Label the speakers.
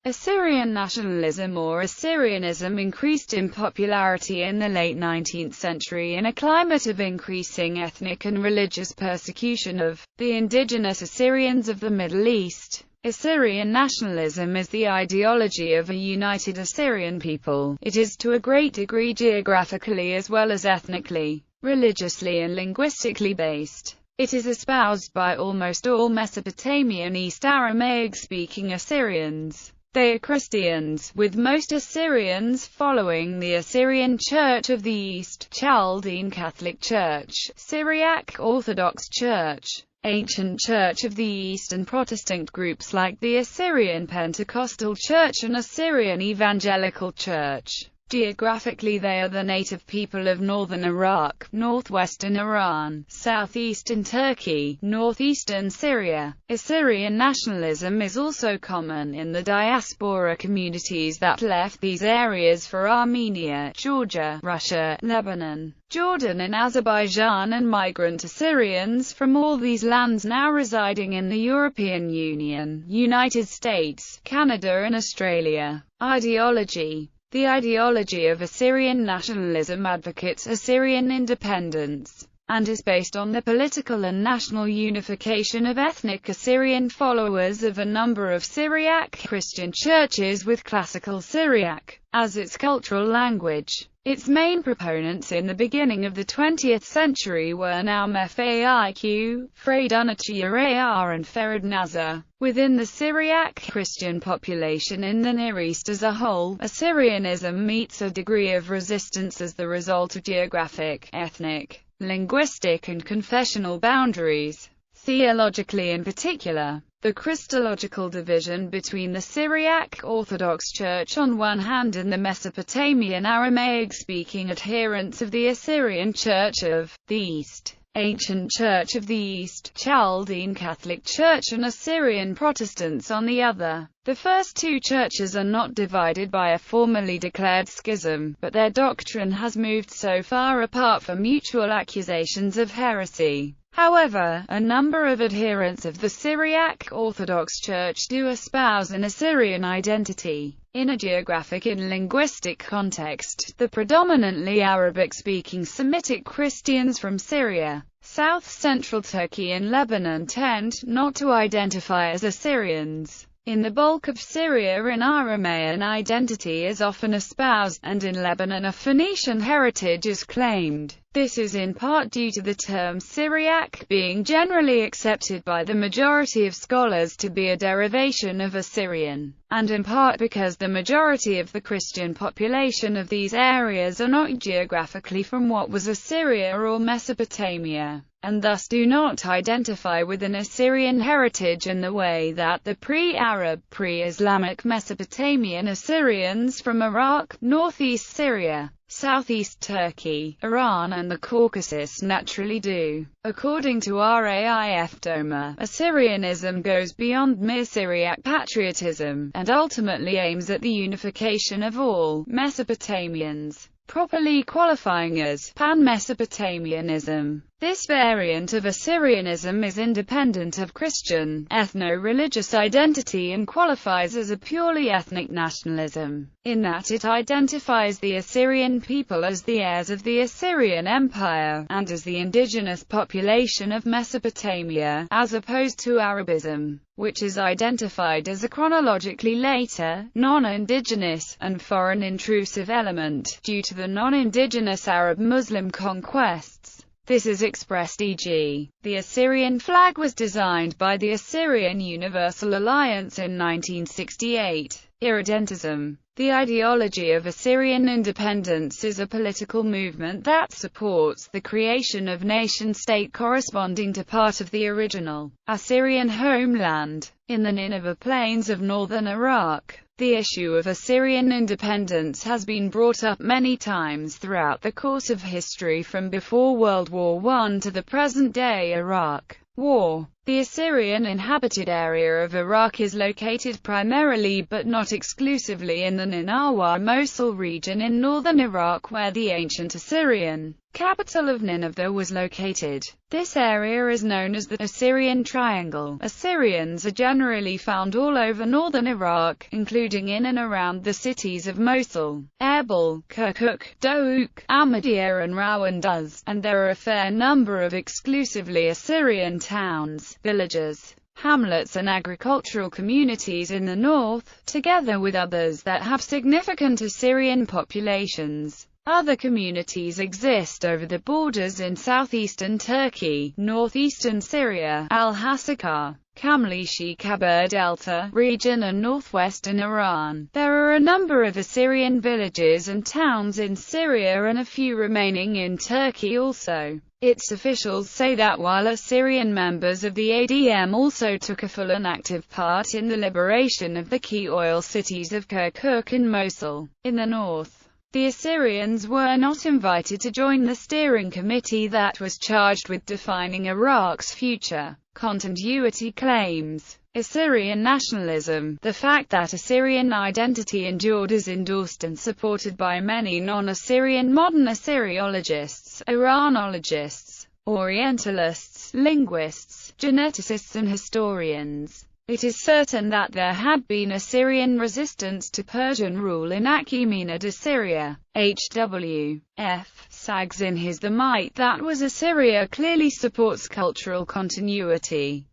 Speaker 1: Assyrian nationalism or Assyrianism increased in popularity in the late 19th century in a climate of increasing ethnic and religious persecution of the indigenous Assyrians of the Middle East. Assyrian nationalism is the ideology of a united Assyrian people. It is to a great degree geographically as well as ethnically, religiously and linguistically based. It is espoused by almost all Mesopotamian East Aramaic-speaking Assyrians. They are Christians, with most Assyrians following the Assyrian Church of the East, Chaldean Catholic Church, Syriac Orthodox Church, Ancient Church of the East, and Protestant groups like the Assyrian Pentecostal Church and Assyrian Evangelical Church. Geographically, they are the native people of northern Iraq, northwestern Iran, southeastern Turkey, northeastern Syria. Assyrian nationalism is also common in the diaspora communities that left these areas for Armenia, Georgia, Russia, Lebanon, Jordan and Azerbaijan, and migrant Assyrians from all these lands now residing in the European Union, United States, Canada and Australia. Ideology. The ideology of Assyrian nationalism advocates Assyrian independence, and is based on the political and national unification of ethnic Assyrian followers of a number of Syriac Christian churches with Classical Syriac as its cultural language. Its main proponents in the beginning of the 20th century were Naum Faiq, Freydunachir and Ferid Nazar. Within the Syriac Christian population in the Near East as a whole, Assyrianism meets a degree of resistance as the result of geographic, ethnic, linguistic and confessional boundaries. Theologically in particular, the Christological division between the Syriac Orthodox Church on one hand and the Mesopotamian Aramaic-speaking adherents of the Assyrian Church of the East, Ancient Church of the East, Chaldean Catholic Church and Assyrian Protestants on the other. The first two churches are not divided by a formally declared schism, but their doctrine has moved so far apart for mutual accusations of heresy. However, a number of adherents of the Syriac Orthodox Church do espouse an Assyrian identity. In a geographic and linguistic context, the predominantly Arabic-speaking Semitic Christians from Syria, south-central Turkey and Lebanon tend not to identify as Assyrians. In the bulk of Syria, an Aramaean identity is often espoused, and in Lebanon a Phoenician heritage is claimed. This is in part due to the term Syriac being generally accepted by the majority of scholars to be a derivation of Assyrian, and in part because the majority of the Christian population of these areas are not geographically from what was Assyria or Mesopotamia, and thus do not identify with an Assyrian heritage in the way that the pre-Arab, pre-Islamic Mesopotamian Assyrians from Iraq, northeast Syria, southeast Turkey, Iran and the Caucasus naturally do. According to Raif Doma, Assyrianism goes beyond mere Syriac patriotism, and ultimately aims at the unification of all Mesopotamians, properly qualifying as Pan-Mesopotamianism. This variant of Assyrianism is independent of Christian, ethno-religious identity and qualifies as a purely ethnic nationalism, in that it identifies the Assyrian people as the heirs of the Assyrian Empire, and as the indigenous population of Mesopotamia, as opposed to Arabism, which is identified as a chronologically later, non-indigenous, and foreign intrusive element, due to the non-indigenous Arab Muslim conquests. This is expressed e.g., the Assyrian flag was designed by the Assyrian Universal Alliance in 1968. Irredentism. The ideology of Assyrian independence is a political movement that supports the creation of nation-state corresponding to part of the original Assyrian homeland, in the Nineveh plains of northern Iraq. The issue of Assyrian independence has been brought up many times throughout the course of history from before World War I to the present-day Iraq War. The Assyrian inhabited area of Iraq is located primarily but not exclusively in the Ninawa-Mosul region in northern Iraq, where the ancient Assyrian capital of Nineveh, was located. This area is known as the Assyrian Triangle. Assyrians are generally found all over northern Iraq, including in and around the cities of Mosul, Erbil, Kirkuk, Dohuk, Ahmadiyya and Rawanduz, and there are a fair number of exclusively Assyrian towns, villages, hamlets and agricultural communities in the north, together with others that have significant Assyrian populations. Other communities exist over the borders in southeastern Turkey, northeastern Syria, Al-Hasakah, Kamlishi Khabur Delta region and northwestern Iran. There are a number of Assyrian villages and towns in Syria and a few remaining in Turkey also. Its officials say that while Assyrian members of the ADM also took a full and active part in the liberation of the key oil cities of Kirkuk and Mosul, in the north, the Assyrians were not invited to join the steering committee that was charged with defining Iraq's future. Continuity claims. Assyrian nationalism. The fact that Assyrian identity endured is endorsed and supported by many non-Assyrian modern Assyriologists, Iranologists, Orientalists, linguists, geneticists and historians. It is certain that there had been Assyrian resistance to Persian rule in Achaemenid Assyria. H.W.F. Saggs in his The Might That Was Assyria clearly supports cultural continuity.